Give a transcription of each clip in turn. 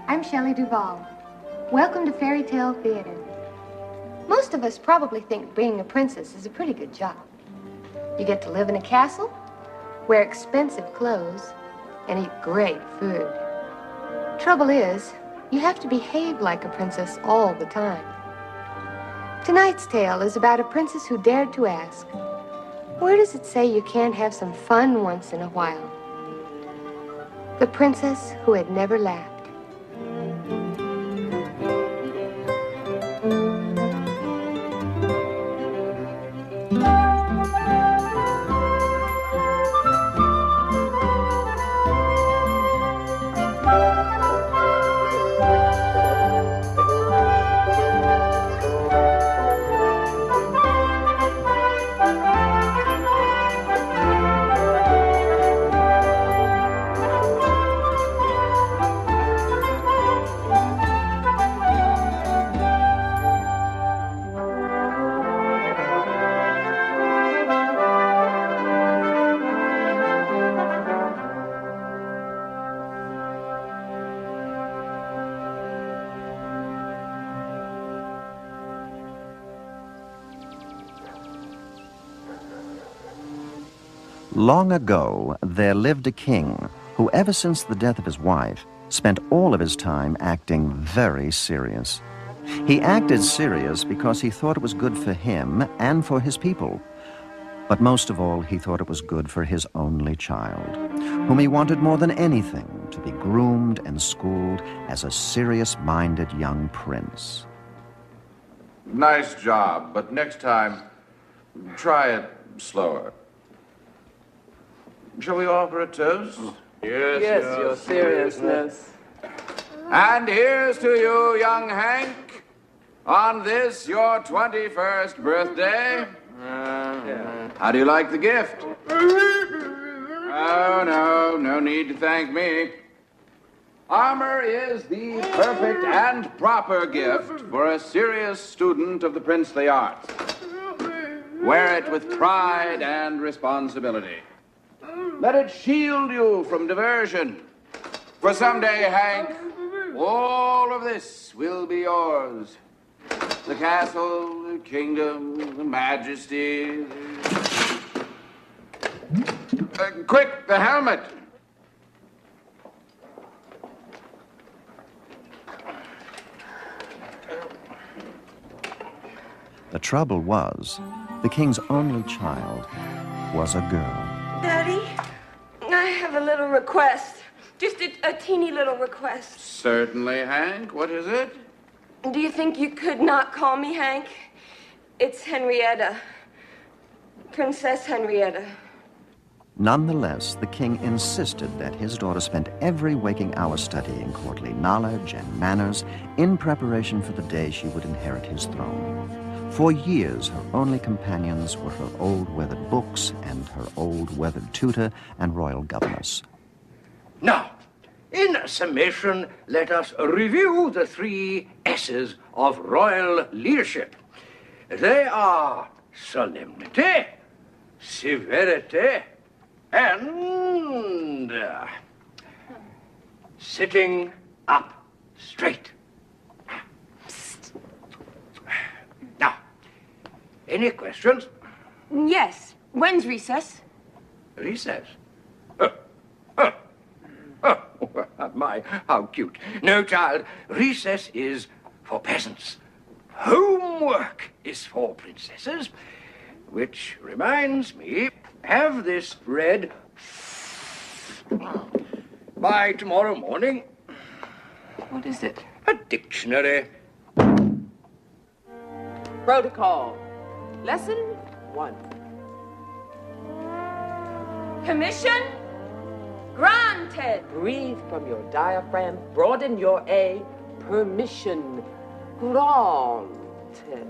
I'm Shelley Duvall. Welcome to Fairy Tale Theater. Most of us probably think being a princess is a pretty good job. You get to live in a castle, wear expensive clothes, and eat great food. Trouble is, you have to behave like a princess all the time. Tonight's tale is about a princess who dared to ask, where does it say you can't have some fun once in a while? The princess who had never laughed. Long ago, there lived a king who, ever since the death of his wife, spent all of his time acting very serious. He acted serious because he thought it was good for him and for his people. But most of all, he thought it was good for his only child, whom he wanted more than anything to be groomed and schooled as a serious-minded young prince. Nice job, but next time, try it slower. Shall we offer a toast? Yes, your seriousness. And here's to you, young Hank, on this, your 21st birthday. How do you like the gift? Oh, no need to thank me. Armor is the perfect and proper gift for a serious student of the princely arts. Wear it with pride and responsibility. Let it shield you from diversion. For someday, Hank, all of this will be yours. The castle, the kingdom, the majesty. Quick, the helmet. The trouble was, the king's only child was a girl. Daddy, I have a little request. Just a teeny little request. Certainly, Hank. What is it? Do you think you could not call me Hank? It's Henrietta. Princess Henrietta. Nonetheless, the king insisted that his daughter spend every waking hour studying courtly knowledge and manners in preparation for the day she would inherit his throne. For years, her only companions were her old weathered books and her old weathered tutor and royal governess. Now, in summation, let us review the 3 S's of royal leadership. They are solemnity, severity, and sitting up straight. Now, any questions? Yes. When's recess? Recess? My, how cute. No, child, recess is for peasants. Homework is for princesses. Which reminds me, have this read by tomorrow morning. What is it? A dictionary. Protocol. Lesson 1. Permission granted. Breathe from your diaphragm. Broaden your A. Permission granted.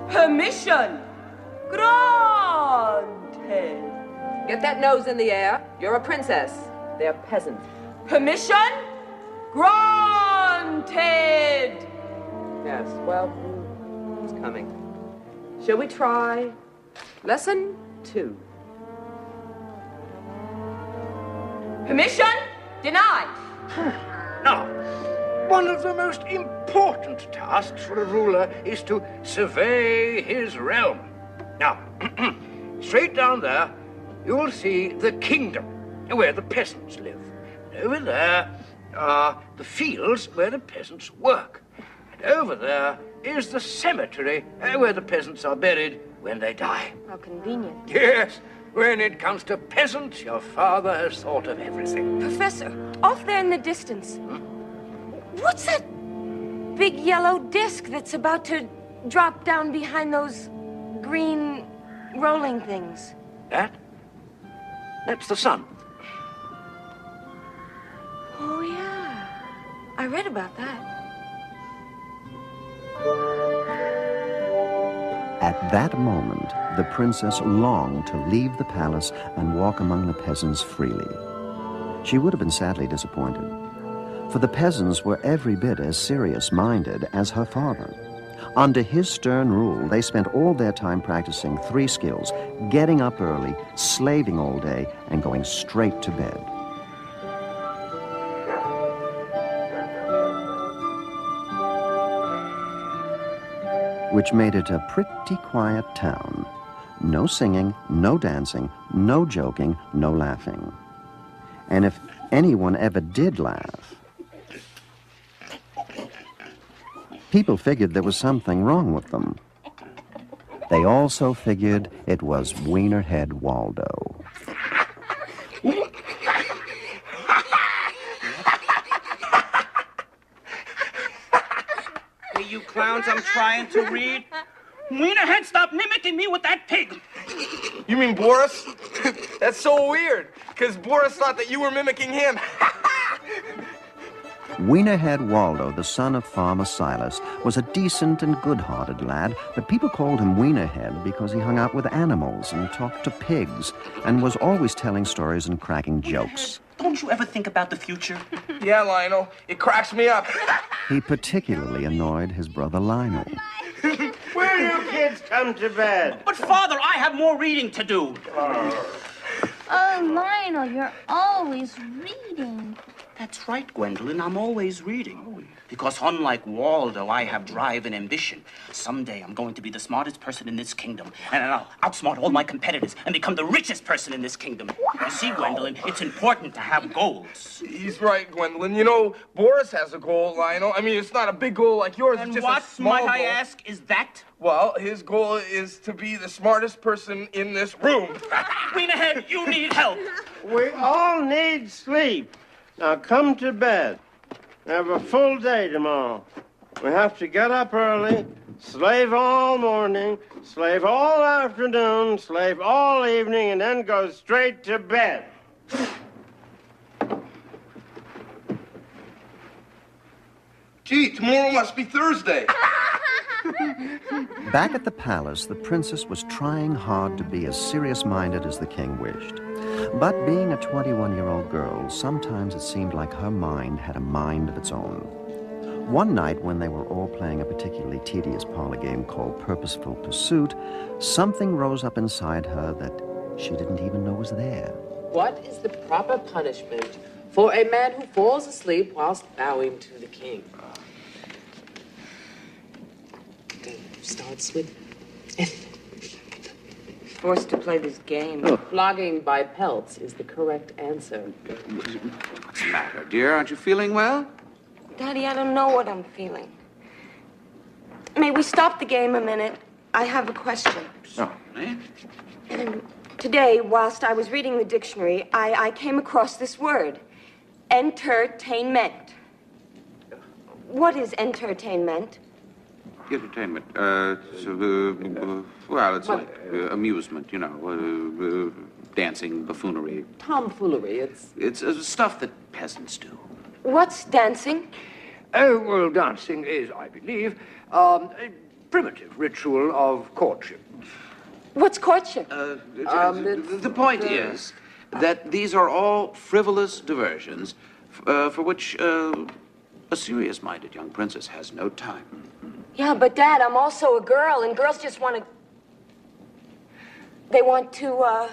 Permission granted. Get that nose in the air. You're a princess. They're peasants. Permission granted. Yes, well, it's coming. Shall we try lesson 2? Permission denied. Now, one of the most important tasks for a ruler is to survey his realm. Now, straight down there, you'll see the kingdom, where the peasants live. And over there are the fields where the peasants work. And over there is the cemetery where the peasants are buried when they die. How convenient. Yes, when it comes to peasants, your father has thought of everything. Professor, off there in the distance, what's that big yellow disc that's about to drop down behind those green rolling things? That's the sun. Oh, yeah. I read about that. At that moment, the princess longed to leave the palace and walk among the peasants freely. She would have been sadly disappointed, for the peasants were every bit as serious-minded as her father. Under his stern rule, they spent all their time practicing 3 skills: getting up early, slaving all day, and going straight to bed. Which made it a pretty quiet town. No singing, no dancing, no joking, no laughing. And if anyone ever did laugh, people figured there was something wrong with them. They also figured it was Wienerhead Waldo. Hey, you clowns, I'm trying to read. Wienerhead, stop mimicking me with that pig. You mean Boris? That's so weird, because Boris thought that you were mimicking him. Wienerhead Waldo, the son of Farmer Silas, was a decent and good-hearted lad, but people called him Wienerhead because he hung out with animals and talked to pigs and was always telling stories and cracking jokes. Don't you ever think about the future? Yeah, Lionel, it cracks me up. He particularly annoyed his brother Lionel. Will you kids come to bed? But, Father, I have more reading to do. Oh, Lionel, you're always reading. That's right, Gwendolyn, I'm always reading. Because unlike Waldo, I have drive and ambition. Someday I'm going to be the smartest person in this kingdom, and I'll outsmart all my competitors and become the richest person in this kingdom. You see, Gwendolyn, it's important to have goals. He's right, Gwendolyn. You know, Boris has a goal, Lionel. I mean, it's not a big goal like yours. And it's just what, a small might I goal. ask, is that? Well, his goal is to be the smartest person in this room. Wienerhead, you need help. We all need sleep. Now come to bed. We have a full day tomorrow. We have to get up early, slave all morning, slave all afternoon, slave all evening, and then go straight to bed. Gee, tomorrow must be Thursday. Back at the palace, the princess was trying hard to be as serious-minded as the king wished. But being a 21-year-old girl, sometimes it seemed like her mind had a mind of its own. One night, when they were all playing a particularly tedious parlor game called Purposeful Pursuit, something rose up inside her that she didn't even know was there. What is the proper punishment for a man who falls asleep whilst bowing to the king? Starts with F. Forced to play this game. Flogging by pelts is the correct answer. What's the matter, dear? Aren't you feeling well? Daddy, I don't know what I'm feeling. May we stop the game a minute? I have a question. Certainly. Today, whilst I was reading the dictionary, I came across this word. Entertainment. What is entertainment? Entertainment. Well, it's like amusement, you know, dancing, buffoonery. Tomfoolery, It's stuff that peasants do. What's dancing? Oh, well, dancing is, I believe, a primitive ritual of courtship. What's courtship? The point is that these are all frivolous diversions for which a serious-minded young princess has no time. Yeah, but Dad, I'm also a girl, and girls just want to... They want to,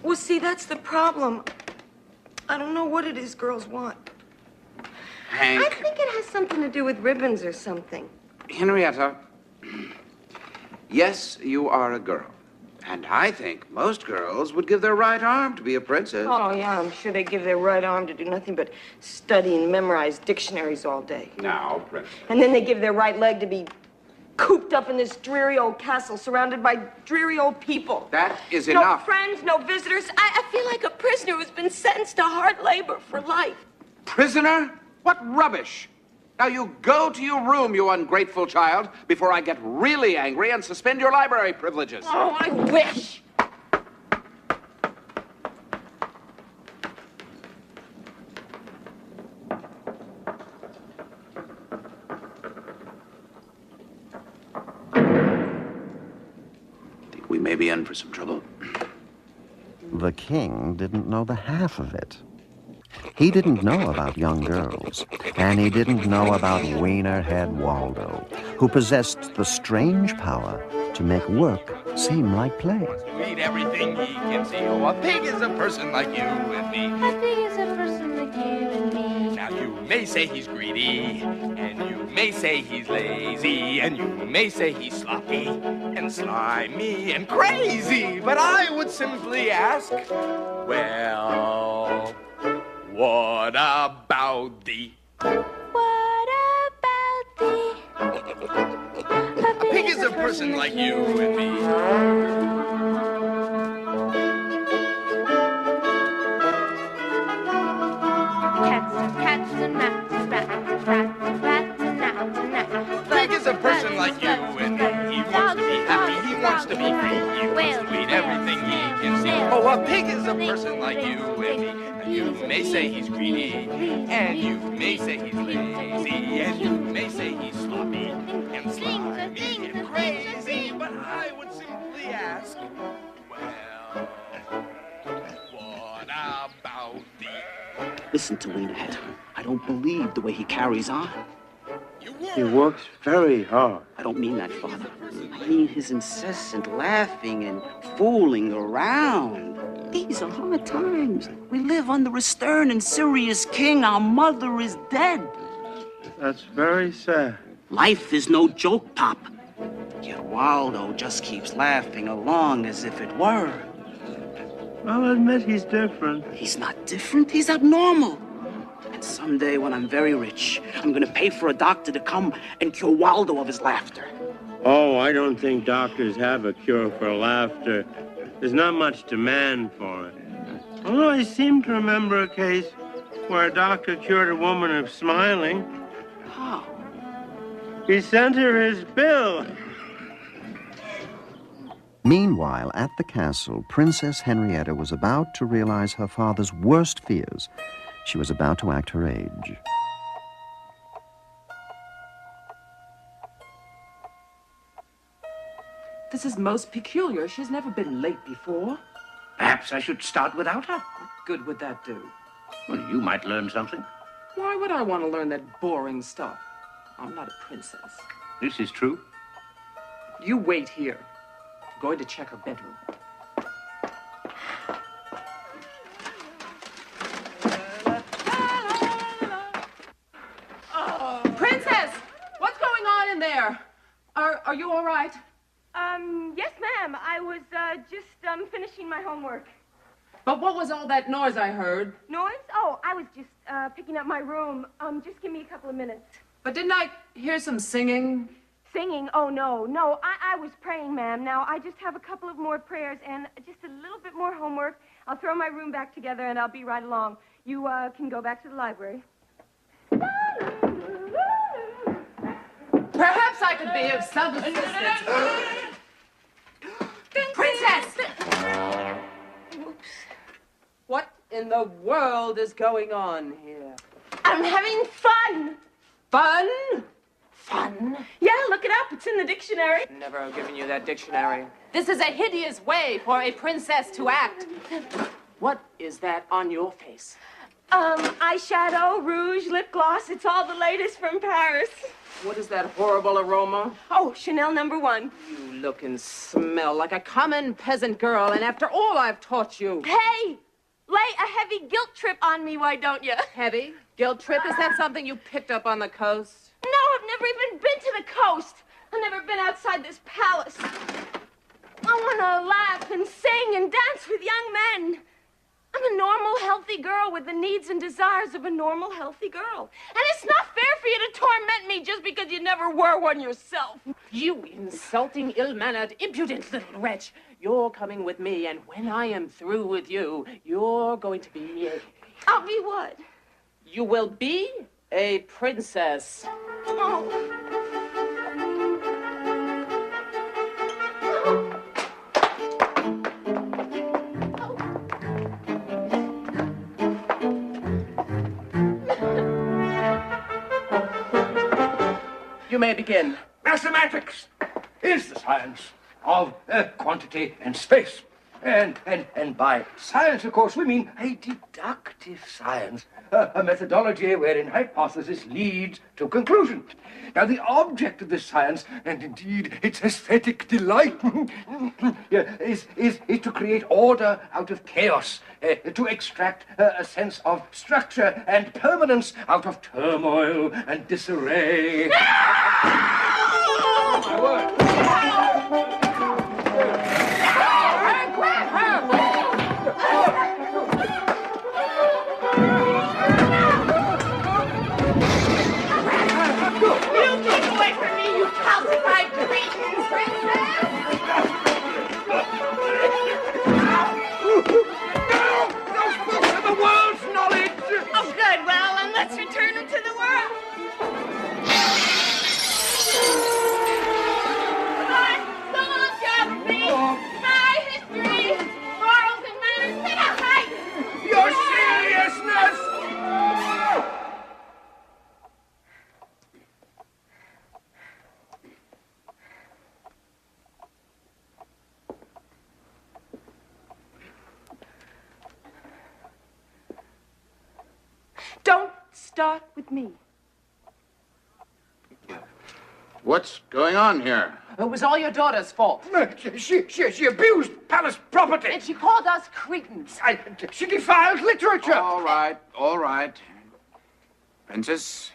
Well, see, that's the problem. I don't know what it is girls want. Hank. I think it has something to do with ribbons or something. Henrietta, yes, you are a girl. And I think most girls would give their right arm to be a princess. Oh, yeah, I'm sure they give their right arm to do nothing but study and memorize dictionaries all day. Now, princess. And then they give their right leg to be cooped up in this dreary old castle surrounded by dreary old people. That is No enough. friends, no visitors. I feel like a prisoner who's been sentenced to hard labor for life. Prisoner? What rubbish! Now you go to your room, you ungrateful child, before I get really angry and suspend your library privileges. Oh, I wish. Think we may be in for some trouble. The king didn't know the half of it. He didn't know about young girls, and he didn't know about Wienerhead Waldo, who possessed the strange power to make work seem like play. Read everything he can see. Oh, a pig is a person like you and me. A pig is a person like you and me. Now you may say he's greedy, and you may say he's lazy, and you may say he's sloppy, and slimy, and crazy. But I would simply ask, well, what about thee? What about thee? A pig is a person like you and me. Cats and rats and rats and rats and rats and gnats and gnats. Pig is a person like you and me. He wants to be happy, he wants to be free, he wants to eat everything he can see. Oh, a pig is a person like you and me. You may say he's greedy, and you may say he's lazy, and you may say he's sloppy, and slimy, and crazy, but I would simply ask, well, what about thee? Listen to Wienerhead. I don't believe the way he carries on. He works very hard. I don't mean that, Father. I mean his incessant laughing and fooling around. These are hard times. We live under a stern and serious king. Our mother is dead. That's very sad. Life is no joke, Pop. Yet Waldo just keeps laughing along as if it were. I'll admit he's different. He's not different. He's abnormal. And someday when I'm very rich, I'm gonna pay for a doctor to come and cure Waldo of his laughter. Oh, I don't think doctors have a cure for laughter. There's not much demand for it. Although I seem to remember a case where a doctor cured a woman of smiling. How? He sent her his bill. Meanwhile, at the castle, Princess Henrietta was about to realize her father's worst fears. She was about to act her age. This is most peculiar. She's never been late before. Perhaps I should start without her. What good would that do? Well, you might learn something. Why would I want to learn that boring stuff? I'm not a princess. This is true. You wait here. I'm going to check her bedroom. Princess! What's going on in there? Are you all right? Yes, ma'am. I was, just, finishing my homework. But what was all that noise I heard? Noise? Oh, I was just, picking up my room. Just give me a couple of minutes. But didn't I hear some singing? Singing? Oh, no. I was praying, ma'am. Now, I just have a couple of more prayers and just a little bit more homework. I'll throw my room back together and I'll be right along. You, can go back to the library. Perhaps I could be of some assistance. Princess! Oops. What in the world is going on here? I'm having fun. Fun? Fun? Yeah, look it up. It's What's in the dictionary? Never given you that dictionary. This is a hideous way for a princess to act. What is that on your face? Eyeshadow, rouge, lip gloss. It's all the latest from Paris. What is that horrible aroma? Oh, Chanel #1. You look and smell like a common peasant girl, and after all I've taught you. Hey, lay a heavy guilt trip on me, why don't you? Heavy? Guilt trip? Is that something you picked up on the coast? No, I've never even been to the coast. I've never been outside this palace. I want to laugh and sing and dance with young men. I'm a normal, healthy girl with the needs and desires of a normal, healthy girl. And it's not fair for you to torment me just because you never were one yourself. You insulting, ill-mannered, impudent little wretch. You're coming with me, and when I am through with you, you're going to be... I'll be what? You will be a princess. Oh. You may begin. Mathematics is the science of quantity and space. And by science, of course, we mean a deductive science, a methodology wherein hypothesis leads to conclusion. Now, the object of this science, and indeed its aesthetic delight, is to create order out of chaos, to extract a sense of structure and permanence out of turmoil and disarray. Oh, my word. Let's return him to the world. Come on, Geography. My history, morals and manners, take a hike. Your seriousness! Don't start with me. What's going on here? It was all your daughter's fault. She abused palace property. And she called us cretins. She defiled literature. All right. Princess,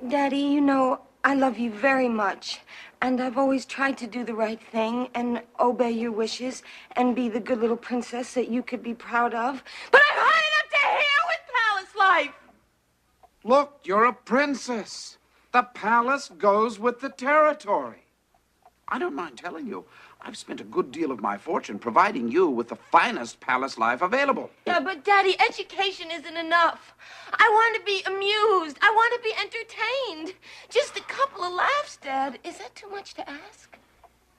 Daddy, you know, I love you very much. And I've always tried to do the right thing and obey your wishes and be the good little princess that you could be proud of. But I've had enough to hear with palace life. look, you're a princess. The palace goes with the territory. I don't mind telling you, I've spent a good deal of my fortune providing you with the finest palace life available. Yeah, but Daddy, education isn't enough. I want to be amused. I want to be entertained. Just a couple of laughs, Dad. Is that too much to ask?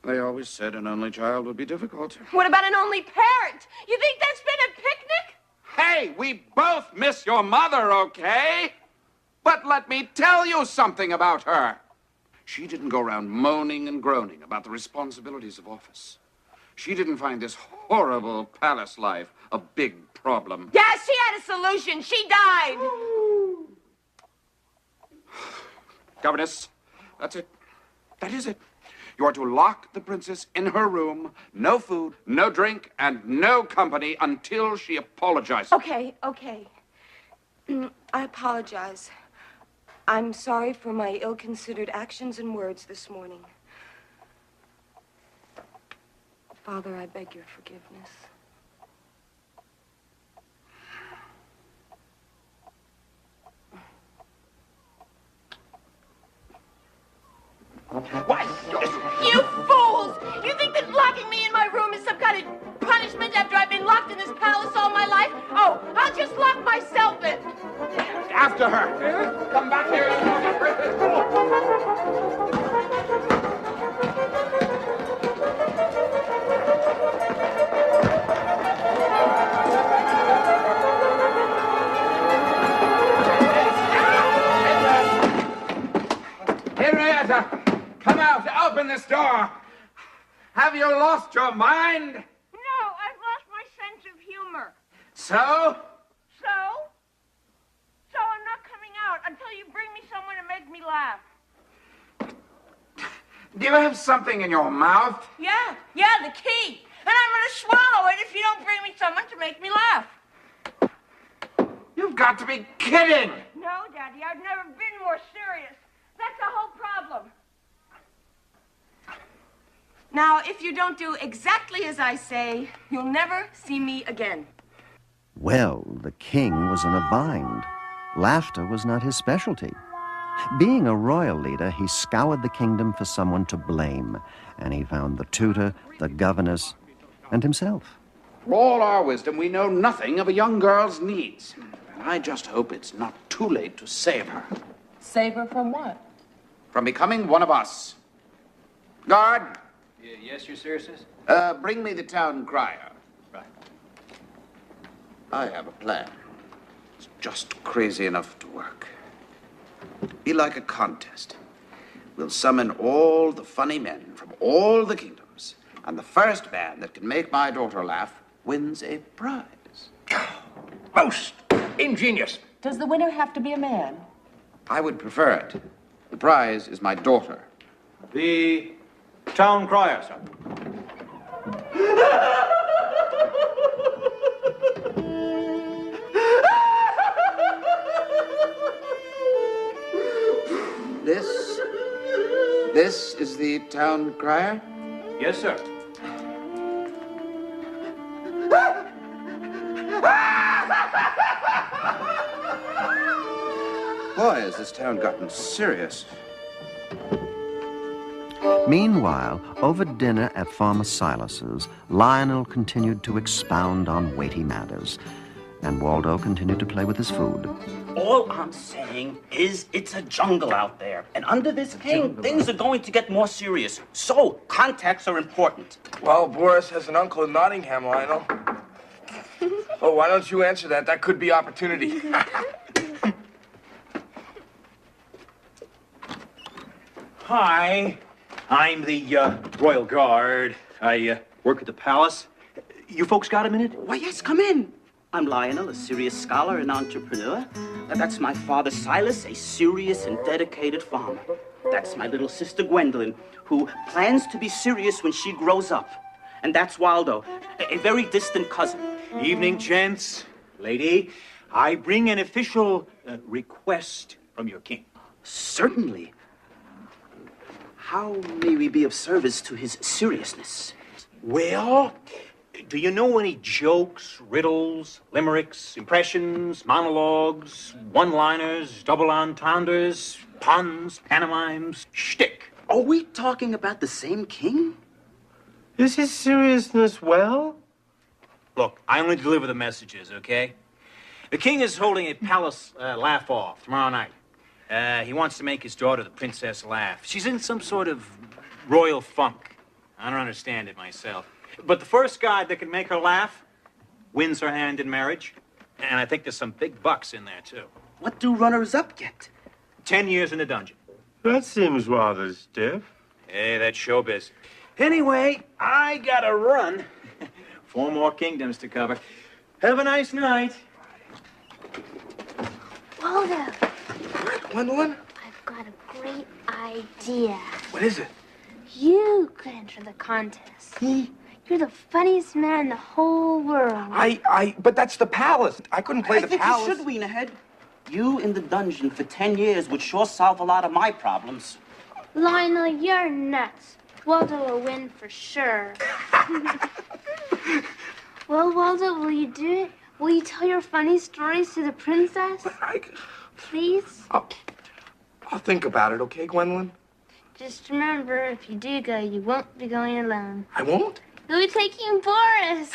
They always said an only child would be difficult. What about an only parent? You think that's been a picnic? Hey, we both miss your mother, okay? But let me tell you something about her. She didn't go around moaning and groaning about the responsibilities of office. She didn't find this horrible palace life a big problem. Yeah, she had a solution. She died. Governess, that's it. That is it. You are to lock the princess in her room, no food, no drink, and no company until she apologizes. Okay. I apologize. I'm sorry for my ill-considered actions and words this morning. Father, I beg your forgiveness. Why? You fools! You think that locking me in my room is some kind of punishment after I've been locked in this palace all my life? Oh, I'll just lock myself in. After her. Come back here. Henrietta, Come out! Open this door! Have you lost your mind? No, I've lost my sense of humor. So? So I'm not coming out until you bring me someone to make me laugh. Do you have something in your mouth? Yeah, the key. And I'm going to swallow it if you don't bring me someone to make me laugh. You've got to be kidding! No, Daddy, I've never been more serious. That's the whole problem. Now, if you don't do exactly as I say, you'll never see me again. Well, the king was in a bind. Laughter was not his specialty. Being a royal leader, he scoured the kingdom for someone to blame, and he found the tutor, the governess, and himself. For all our wisdom, we know nothing of a young girl's needs. And I just hope it's not too late to save her. Save her from what? From becoming one of us. Guard, Yes, your seriousness? bring me the town crier. Right. I have a plan. It's just crazy enough to work. Be like a contest. We'll summon all the funny men from all the kingdoms, and the first man that can make my daughter laugh wins a prize. Most ingenious. Does the winner have to be a man? I would prefer it. The prize is my daughter. The town crier, sir. This is the town crier? Yes, sir. Boy, has this town gotten serious. Meanwhile, over dinner at Farmer Silas's, Lionel continued to expound on weighty matters, and Waldo continued to play with his food. All I'm saying is it's a jungle out there. And under this king, things are going to get more serious. So, contacts are important. Well, Boris has an uncle in Nottingham, Lionel. Oh, why don't you answer that? That could be opportunity. Hi, I'm the Royal Guard. I work at the palace. You folks got a minute? Why, yes, come in. I'm Lionel, a serious scholar and entrepreneur. That's my father, Silas, a serious and dedicated farmer. That's my little sister, Gwendolyn, who plans to be serious when she grows up. And that's Waldo, a very distant cousin. Evening, gents. Lady, I bring an official request from your king. Certainly. How may we be of service to his seriousness? Well, do you know any jokes, riddles, limericks, impressions, monologues, one-liners, double entendres, puns, pantomimes, shtick? Are we talking about the same king? Is his seriousness well? Look, I only deliver the messages, okay? The king is holding a palace laugh-off tomorrow night. He wants to make his daughter, the princess, laugh. She's in some sort of royal funk. I don't understand it myself. But the first guy that can make her laugh wins her hand in marriage. And I think there's some big bucks in there, too. What do runners-up get? 10 years in the dungeon. That seems rather stiff. Hey, that's showbiz. Anyway, I gotta run. 4 more kingdoms to cover. Have a nice night. Waldo, What, Gwendolyn? I've got a great idea. What is it? You could enter the contest. You're the funniest man in the whole world. But that's the palace. I couldn't play the I think palace. you should, Wienerhead. You in the dungeon for 10 years would sure solve a lot of my problems. Lionel, you're nuts. Waldo will win for sure. Well, Waldo, will you do it? Will you tell your funny stories to the princess? Please? I'll think about it, okay, Gwendolyn? Just remember, if you do go, you won't be going alone. I won't? You'll be taking Boris.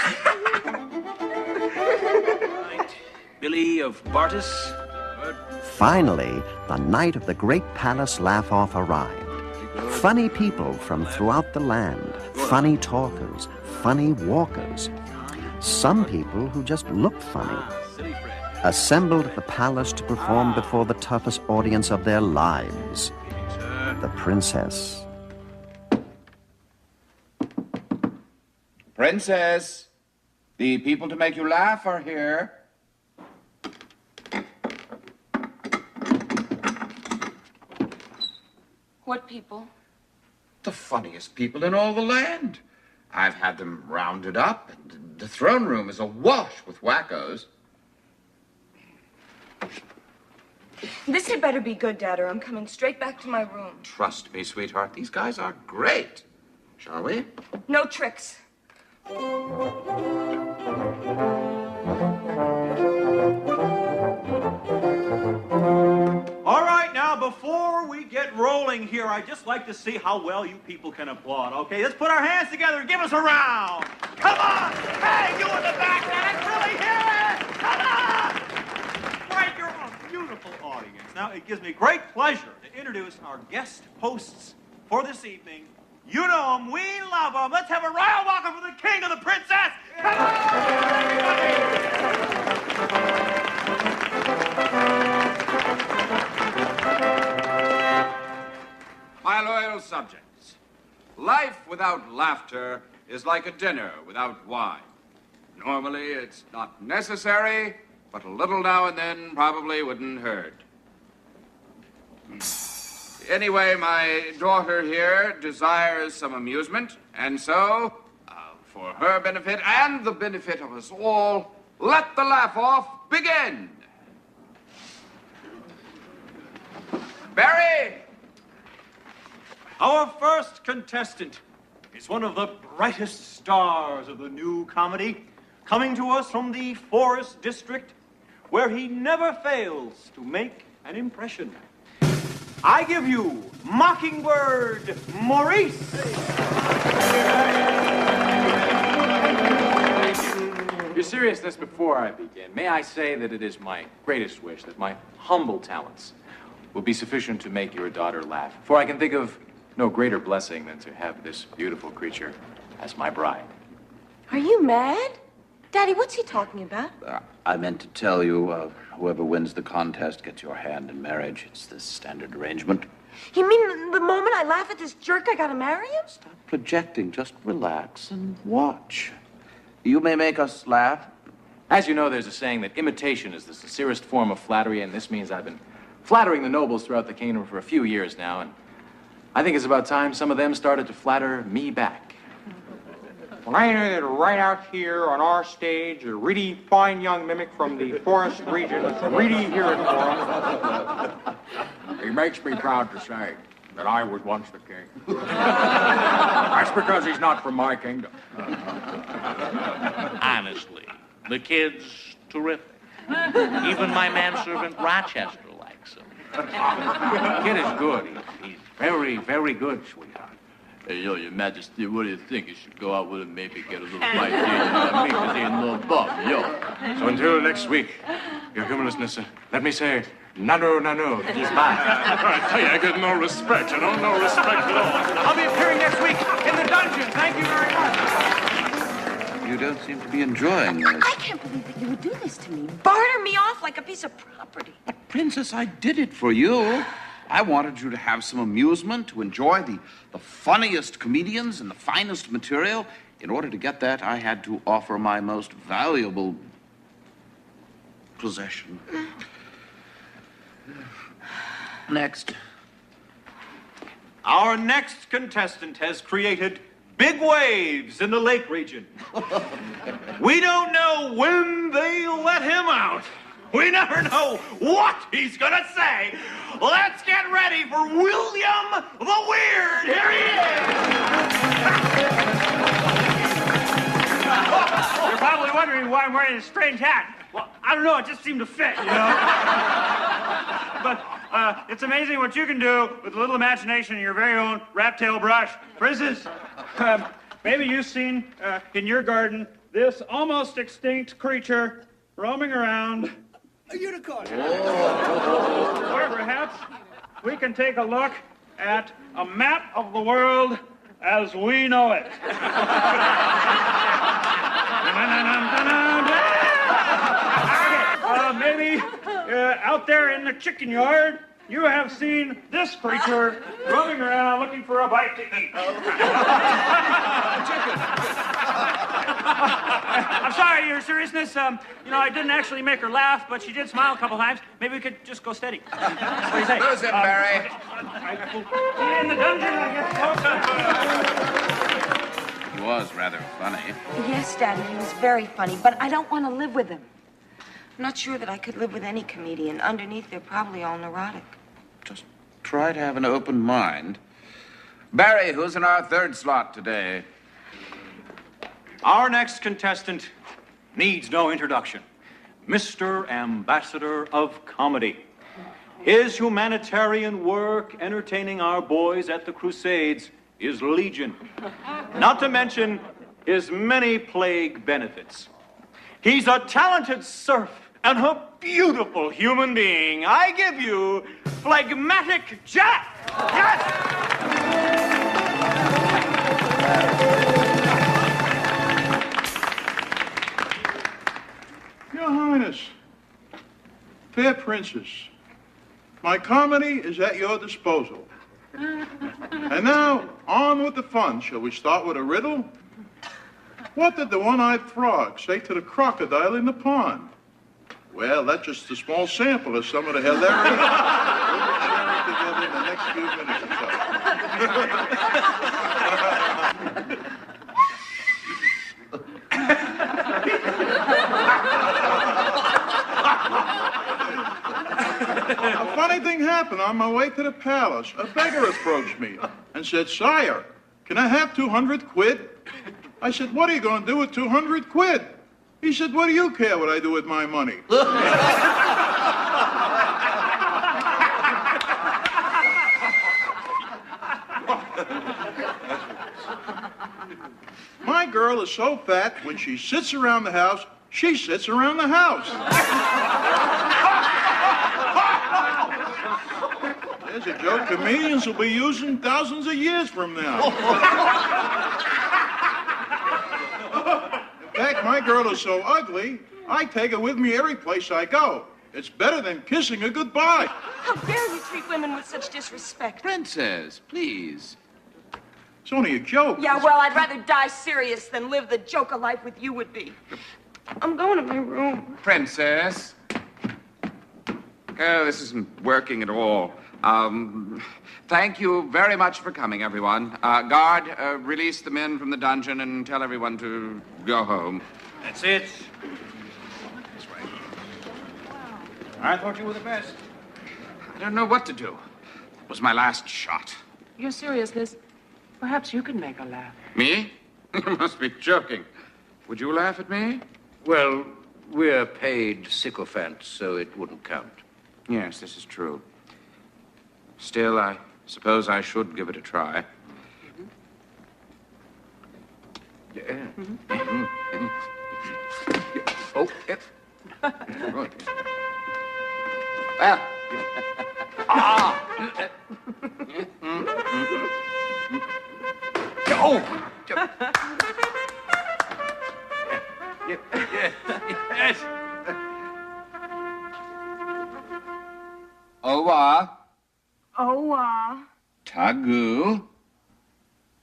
Billy of Bartus. Finally, the night of the great palace laugh-off arrived. Funny people from throughout the land, funny talkers, funny walkers. Some people who just looked funny, assembled at the palace to perform before the toughest audience of their lives, the princess Princess, the people to make you laugh are here. What people? The funniest people in all the land. I've had them rounded up, and the throne room is awash with wackos. This had better be good, Dad, or I'm coming straight back to my room. Trust me, sweetheart, these guys are great. Shall we? No tricks. All right, now, before we get rolling here, I'd just like to see how well you people can applaud, okay? Let's put our hands together and give us a round. Come on! Hey, you in the back, let's really hear it! Come on! Right, you're a beautiful audience. Now, it gives me great pleasure to introduce our guest hosts for this evening. You know them, we love them. Let's have a royal welcome for the king and the princess. Come on, everybody! My loyal subjects, life without laughter is like a dinner without wine. Normally, it's not necessary, but a little now and then probably wouldn't hurt. Anyway, my daughter here desires some amusement, and so, for her benefit and the benefit of us all, let the laugh-off begin. Faerie! Our first contestant is one of the brightest stars of the new comedy, coming to us from the Forest District, where he never fails to make an impression. I give you Mockingbird Maurice. Your seriousness, before I begin, may I say that it is my greatest wish that my humble talents will be sufficient to make your daughter laugh, for I can think of no greater blessing than to have this beautiful creature as my bride. Are you mad? Daddy, what's he talking about? I meant to tell you, whoever wins the contest gets your hand in marriage. It's the standard arrangement. You mean the moment I laugh at this jerk, I gotta marry him? Stop projecting. Just relax and watch. You may make us laugh. As you know, there's a saying that imitation is the sincerest form of flattery, and this means I've been flattering the nobles throughout the kingdom for a few years now, and I think it's about time some of them started to flatter me back. Well, I know that right out here on our stage, a really fine young mimic from the forest region is really here for him. He makes me proud to say that I was once the king. That's because he's not from my kingdom. Honestly, the kid's terrific. Even my manservant Rochester likes him. The kid is good. He's very, very good, sweetheart. Hey, yo, Your Majesty, what do you think? You should go out with him, maybe get a little fight here, you know what I mean? Because he ain't no buff, yo. So until next week, Your Humousness, let me say, nano, he's mine. I tell you, I get no respect. I don't know respect at all. I'll be appearing next week in the dungeon. Thank you very much. You don't seem to be enjoying this. I can't believe that you would do this to me. Barter me off like a piece of property. But, Princess, I did it for you. I wanted you to have some amusement, to enjoy the funniest comedians and the finest material. In order to get that, I had to offer my most valuable possession. Next. Our next contestant has created big waves in the lake region. We don't know when they'll let him out. We never know what he's gonna say. Let's get ready for William the Weird. Here he is. You're probably wondering why I'm wearing this strange hat. Well, I don't know, it just seemed to fit, you know? But it's amazing what you can do with a little imagination and your very own rat tail brush. For instance, maybe you've seen in your garden this almost extinct creature roaming around. A unicorn. Or perhaps we can take a look at a map of the world as we know it. Maybe out there in the chicken yard, you have seen this creature roaming around looking for a bite to eat. I'm sorry, Your Seriousness. I didn't actually make her laugh, but she did smile a couple times. Maybe we could just go steady. What do you say? Lose him, Barry. In the dungeon, I guess. He was rather funny. Yes, Daddy, he was very funny, but I don't want to live with him. I'm not sure that I could live with any comedian. Underneath, they're probably all neurotic. Just try to have an open mind. Barry, who's in our third slot today? Our next contestant needs no introduction. Mr. Ambassador of Comedy. His humanitarian work entertaining our boys at the Crusades is legion. Not to mention his many plague benefits. He's a talented serf and a beautiful human being. I give you Phlegmatic Jack. Yes! Your Highness, fair princess, my comedy is at your disposal. And now, on with the fun. Shall we start with a riddle? What did the one-eyed frog say to the crocodile in the pond? Well, that's just a small sample of some of the hilarity we'll be sharing together in the next few minutes or so. A funny thing happened on my way to the palace. A beggar approached me and said, "Sire, can I have 200 quid?" I said, "What are you going to do with 200 quid?" He said, "What do you care what I do with my money?" My girl is so fat, when she sits around the house, she sits around the house. There's a joke comedians will be using thousands of years from now. In fact, my girl is so ugly, I take her with me every place I go. It's better than kissing her goodbye. How dare you treat women with such disrespect? Princess, please. It's only a joke. Yeah, well, I'd rather die serious than live the joke of life with you would be. I'm going to my room. Princess. Oh, this isn't working at all. Thank you very much for coming, everyone. Guard, release the men from the dungeon and tell everyone to go home. That's it. That's right. I thought you were the best. I don't know what to do. It was my last shot. Your Seriousness, perhaps you can make her laugh. Me? You must be joking. Would you laugh at me? Well, we're paid sycophants, so it wouldn't count. Yes, this is true. Still, I suppose I should give it a try. Oh, yep. Right. Well. Oh! Yes. Owa. Owa. Tagu.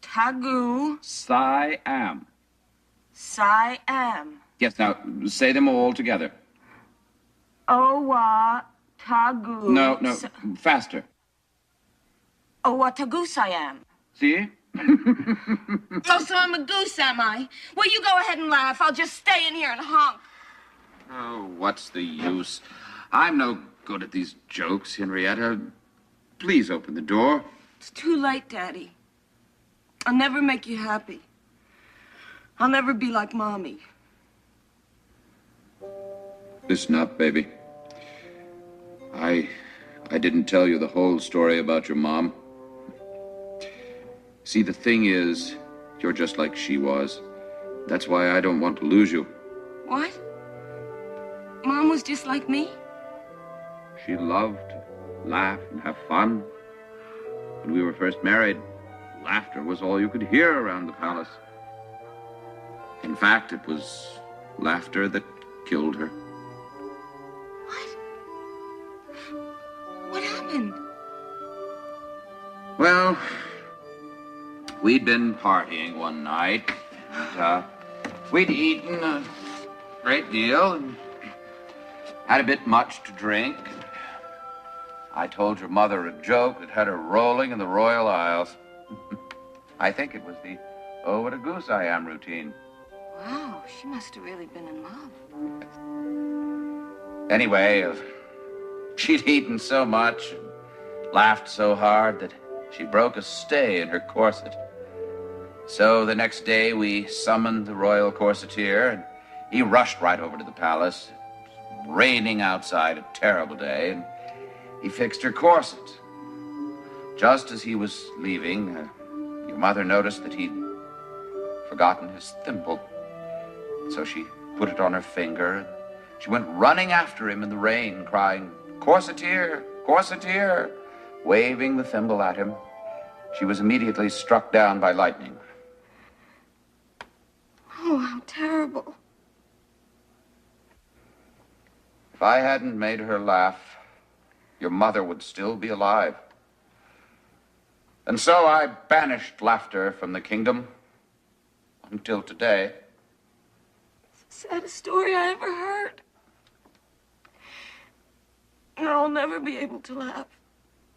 Tagu. Siam. Siam. Yes, now say them all together. Owa. Tagu. No, faster. Owa Tagu Siam. See? Oh, so I'm a goose, am I? Well, you go ahead and laugh. I'll just stay in here and honk. Oh, what's the use? I'm no good at these jokes, Henrietta. Please open the door. It's too late, Daddy. I'll never make you happy. I'll never be like Mommy. Listen up, baby. I didn't tell you the whole story about your mom. See, the thing is, you're just like she was. That's why I don't want to lose you. What? Mom was just like me? She loved to laugh and have fun. When we were first married, laughter was all you could hear around the palace. In fact, it was laughter that killed her. What happened? happened? Well, we'd been partying one night. And, we'd eaten a great deal and had a bit much to drink. I told your mother a joke that had her rolling in the Royal Isles. I think it was the "oh, what a goose I am" routine. Wow, she must have really been in love. Anyway, she'd eaten so much and laughed so hard that she broke a stay in her corset. So the next day we summoned the royal corseteer, and he rushed right over to the palace. It was raining outside, a terrible day, and he fixed her corset. Just as he was leaving, your mother noticed that he'd forgotten his thimble. So she put it on her finger, and she went running after him in the rain, crying, "Corseteer, corseteer," waving the thimble at him. She was immediately struck down by lightning. Oh, how terrible. If I hadn't made her laugh, your mother would still be alive. And so I banished laughter from the kingdom until today. It's the saddest story I ever heard. And I'll never be able to laugh.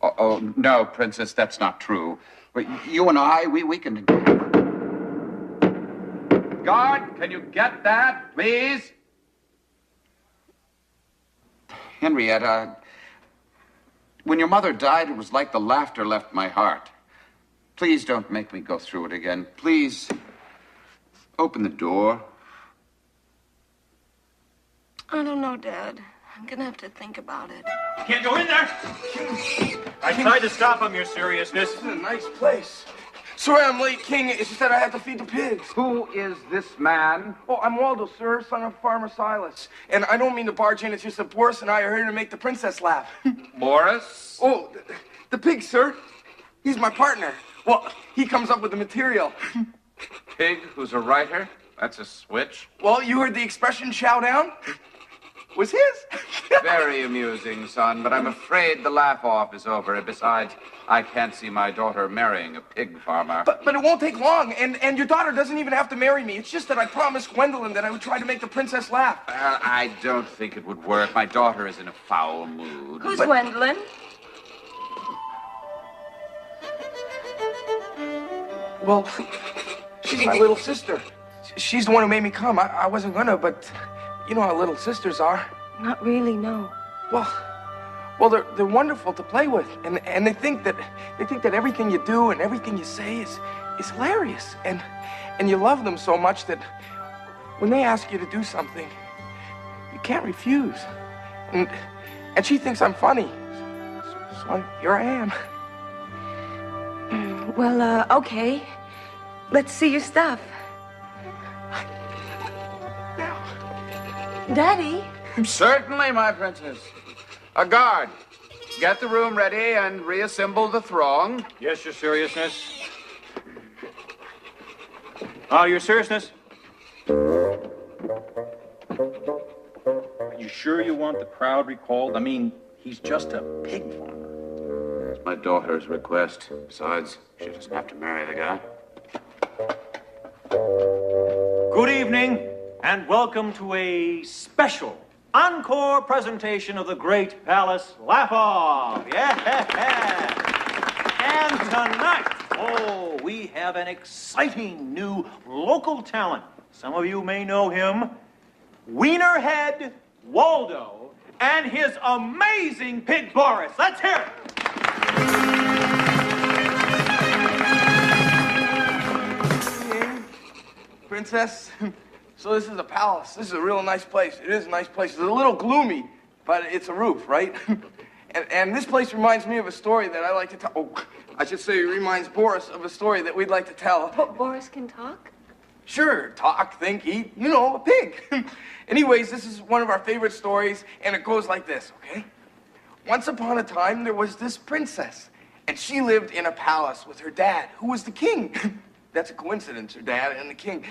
Oh, no, Princess, that's not true. But you and I, we can... Guard, can you get that, please? Henrietta, when your mother died, it was like the laughter left my heart. Please don't make me go through it again. Please, open the door. I don't know, Dad. I'm gonna have to think about it. You can't go in there. I tried to stop him, your seriousness. This is a nice place. Sorry I'm late, King. It's just that I have to feed the pigs. Who is this man? Oh, I'm Waldo, sir, son of Farmer Silas. And I don't mean to barge in. It's just that Boris and I are here to make the princess laugh. Boris? Oh, the pig, sir. He's my partner. Well, he comes up with the material. Pig, who's a writer? That's a switch. Well, you heard the expression "chow down"? Was his? Very amusing, son, but I'm afraid the laugh-off is over. And besides, I can't see my daughter marrying a pig farmer. But it won't take long, and your daughter doesn't even have to marry me. It's just that I promised Gwendolyn that I would try to make the princess laugh. I don't think it would work. My daughter is in a foul mood. Who's Gwendolyn? Well, she's my little sister. She's the one who made me come. I wasn't gonna, but you know how little sisters are. Not really, no. Well, they're wonderful to play with, and they think that everything you do and everything you say is hilarious, and you love them so much that when they ask you to do something, you can't refuse. And she thinks I'm funny, so here I am. Well, okay. Let's see your stuff. Daddy? Certainly, my princess. A guard, get the room ready and reassemble the throng. Yes, your seriousness. Oh, your seriousness. Are you sure you want the crowd recalled? I mean, he's just a pig farmer. It's my daughter's request. Besides, she doesn't have to marry the guy. Good evening, and welcome to a special encore presentation of the Great Palace Laugh-Off. Yeah! And tonight, we have an exciting new local talent. Some of you may know him, Wienerhead Waldo, and his amazing pig Boris. Let's hear it. Princess, so this is a palace. This is a real nice place. It is a nice place. It's a little gloomy, but it's a roof, right? and this place reminds me of a story that I like to tell. Oh, I should say it reminds Boris of a story that we'd like to tell. But Boris can talk? Sure, talk, think, eat, you know, a pig. Anyways, this is one of our favorite stories, and it goes like this, okay? Once upon a time, there was this princess, and she lived in a palace with her dad, who was the king. That's a coincidence, her dad and the king.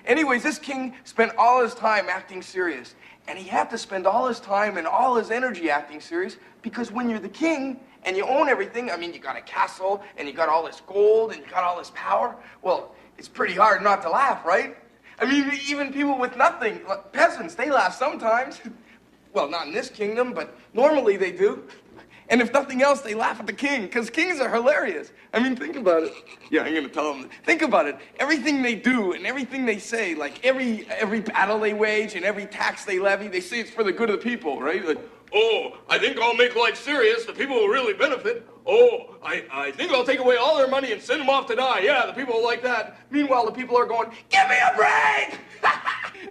Anyways, this king spent all his time acting serious. And he had to spend all his time and all his energy acting serious because when you're the king and you own everything, I mean, you got a castle, and you got all this gold, and you got all this power, well, it's pretty hard not to laugh, right? I mean, even people with nothing, like peasants, they laugh sometimes. Well, not in this kingdom, but normally they do. And if nothing else, they laugh at the king, because kings are hilarious. I mean, think about it. Yeah, I'm going to tell them. Think about it. Everything they do and everything they say, like every battle they wage and every tax they levy, they say it's for the good of the people, right? Like, Oh, I think I'll make life serious. The people will really benefit. Oh, I think I'll take away all their money and send them off to die. Yeah, the people will like that. Meanwhile, the people are going, give me a break!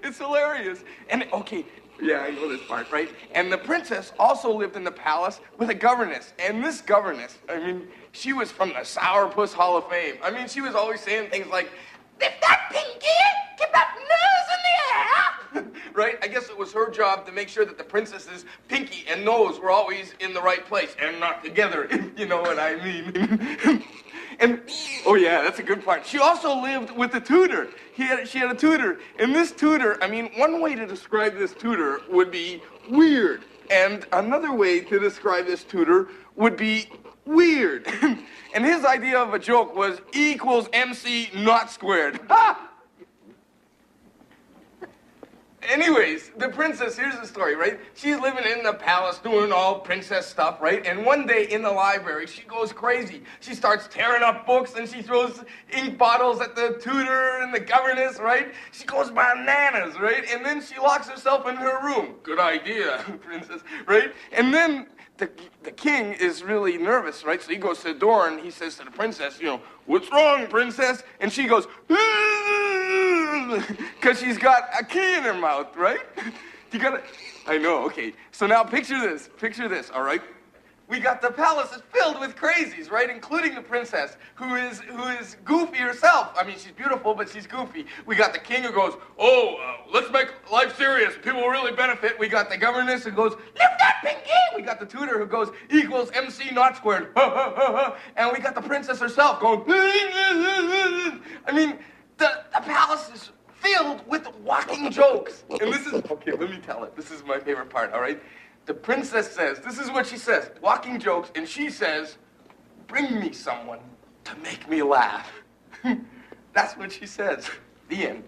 It's hilarious. And, okay, yeah, I know this part, right? And the princess also lived in the palace with a governess. And this governess, I mean, she was from the Sourpuss Hall of Fame. I mean, she was always saying things like, lift that pinky, keep that nose in the air! Right? I guess it was her job to make sure that the princess's pinky and nose were always in the right place and not together, if you know what I mean. And, oh yeah, that's a good part. She also lived with a tutor. She had a tutor. And this tutor, I mean, one way to describe this tutor would be weird. And another way to describe this tutor would be weird. And his idea of a joke was E equals MC not squared. Ha! Anyways, the princess, here's the story, right? She's living in the palace doing all princess stuff, right? And one day in the library, she goes crazy. She starts tearing up books and she throws ink bottles at the tutor and the governess, right? She goes bananas, right? And then she locks herself in her room. Good idea, princess, right? And then the king is really nervous, right? So he goes to the door and he says to the princess, you know, what's wrong, princess? And she goes, because she's got a key in her mouth, right? You gotta, I know, okay. So now picture this, all right? We got the palace is filled with crazies, right? Including the princess, who is goofy herself. I mean, she's beautiful, but she's goofy. We got the king who goes, let's make life serious. People will really benefit. We got the governess who goes, lift that pinky. We got the tutor who goes, equals MC not squared. And we got the princess herself going, I mean, the palace is filled with walking jokes. And this is, okay, let me tell it. This is my favorite part, all right? The princess says, this is what she says, walking jokes, and she says, bring me someone to make me laugh. That's what she says. The end.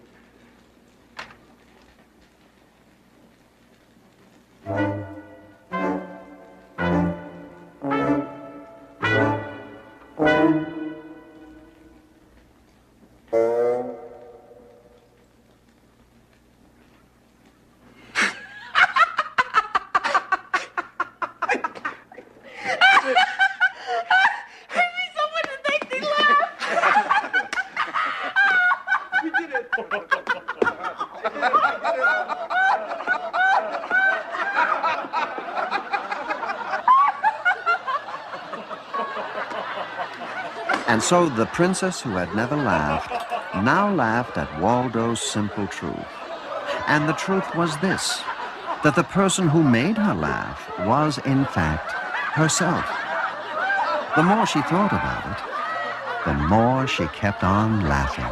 And so the princess who had never laughed now laughed at Waldo's simple truth. And the truth was this, that the person who made her laugh was, in fact, herself. The more she thought about it, the more she kept on laughing.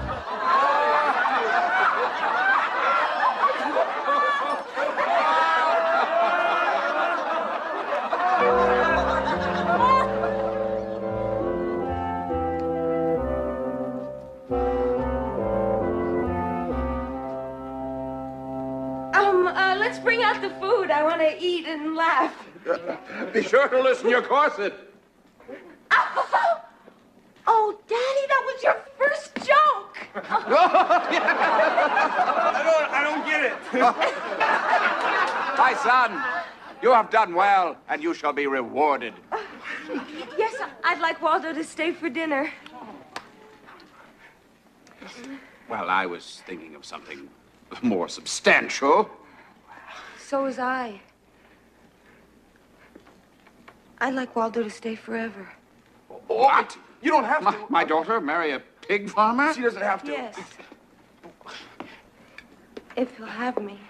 Let's bring out the food. I want to eat and laugh. Be sure to loosen your corset. Oh, Daddy, that was your first joke. I don't get it. My son, you have done well, and you shall be rewarded. Yes, I'd like Waldo to stay for dinner. Well, I was thinking of something more substantial. So was I. I'd like Waldo to stay forever. What? You don't have to. My daughter marry a pig farmer? She doesn't have to. Yes. If he'll have me.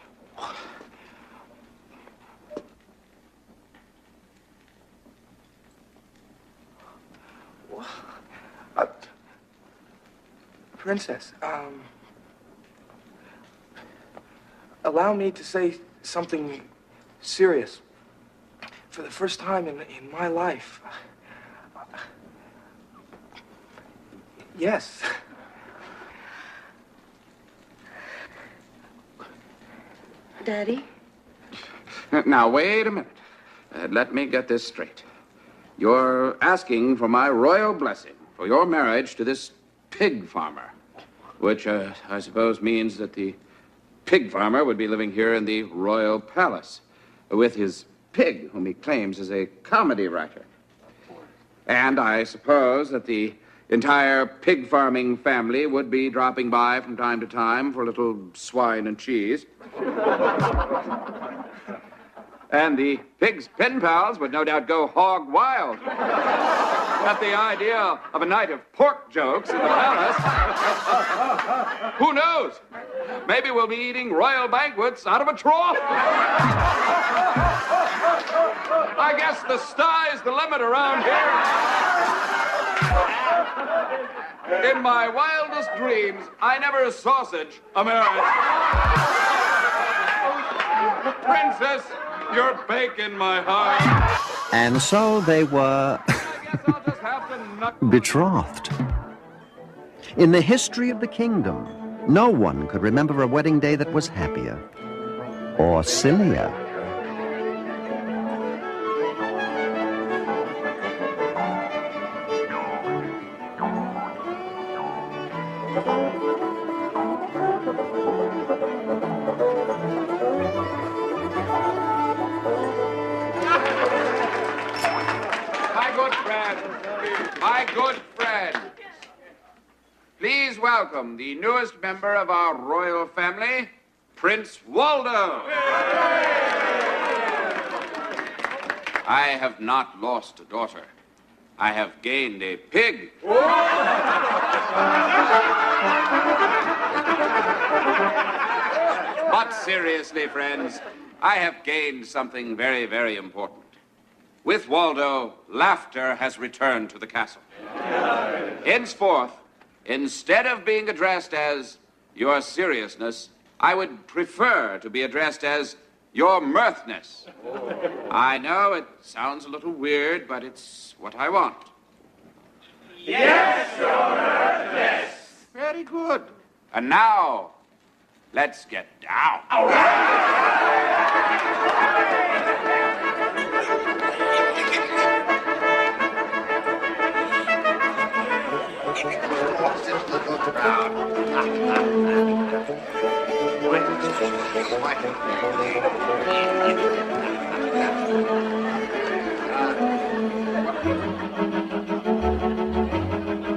Princess, allow me to say something serious. for the first time in my life. Yes. Daddy? Now, wait a minute. Let me get this straight. You're asking for my royal blessing for your marriage to this pig farmer, which I suppose means that the pig farmer would be living here in the royal palace with his pig, whom he claims is a comedy writer. And I suppose that the entire pig farming family would be dropping by from time to time for a little swine and cheese. And the pig's pen pals would no doubt go hog wild at the idea of a night of pork jokes in the palace. Who knows? Maybe we'll be eating royal banquets out of a trough. I guess the sky's the limit around here. In my wildest dreams, I never sausage a marriage. Princess, you're baking my heart. And so they were betrothed. In the history of the kingdom, no one could remember a wedding day that was happier or sillier. My good friend, please welcome the newest member of our royal family, Prince Waldo. I have not lost a daughter. I have gained a pig. But seriously, friends, I have gained something very, very important. With Waldo, laughter has returned to the castle. Henceforth, instead of being addressed as your seriousness, I would prefer to be addressed as your mirthness. I know it sounds a little weird, but it's what I want. Yes, your mirthness. Very good. And now, let's get down.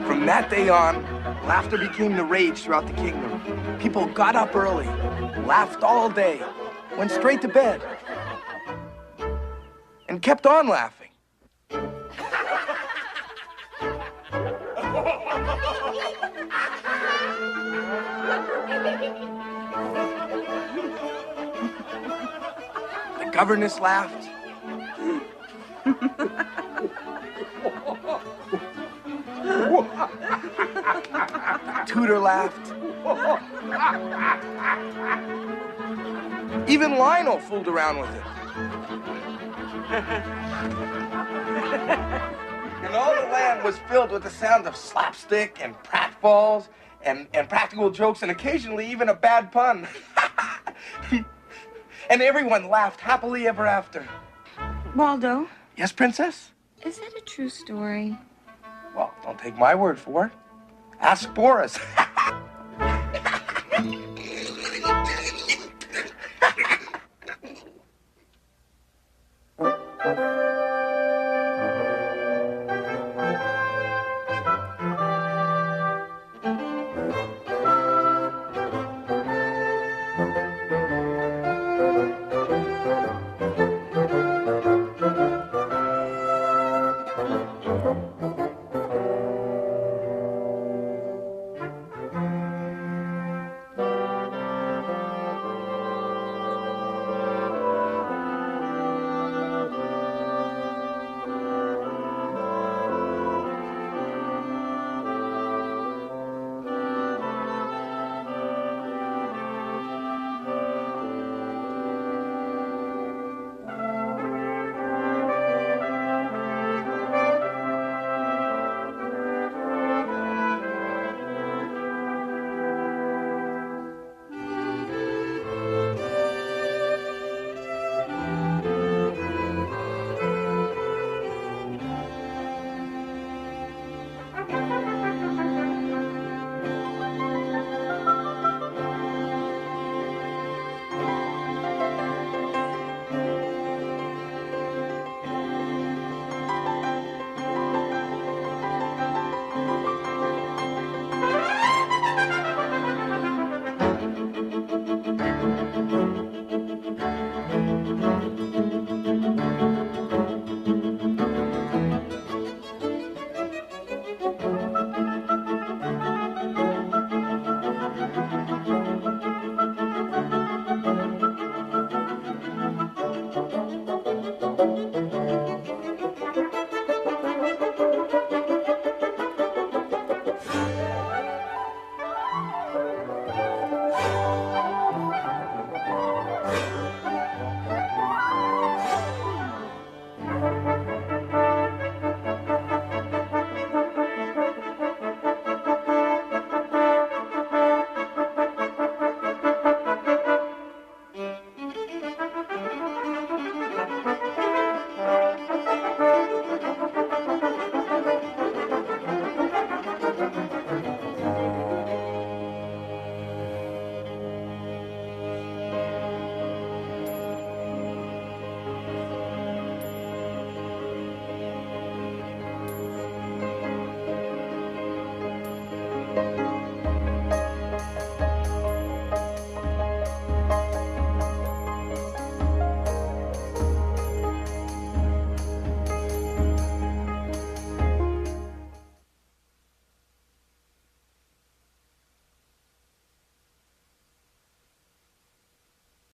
From that day on, laughter became the rage throughout the kingdom. People got up early, laughed all day, went straight to bed, and kept on laughing. The governess laughed. The tutor laughed. Even Lionel fooled around with it. And all the land was filled with the sound of slapstick and pratfalls and practical jokes and occasionally even a bad pun. And everyone laughed happily ever after. Waldo? Yes, Princess? Is that a true story? Well, don't take my word for it. Ask Boris.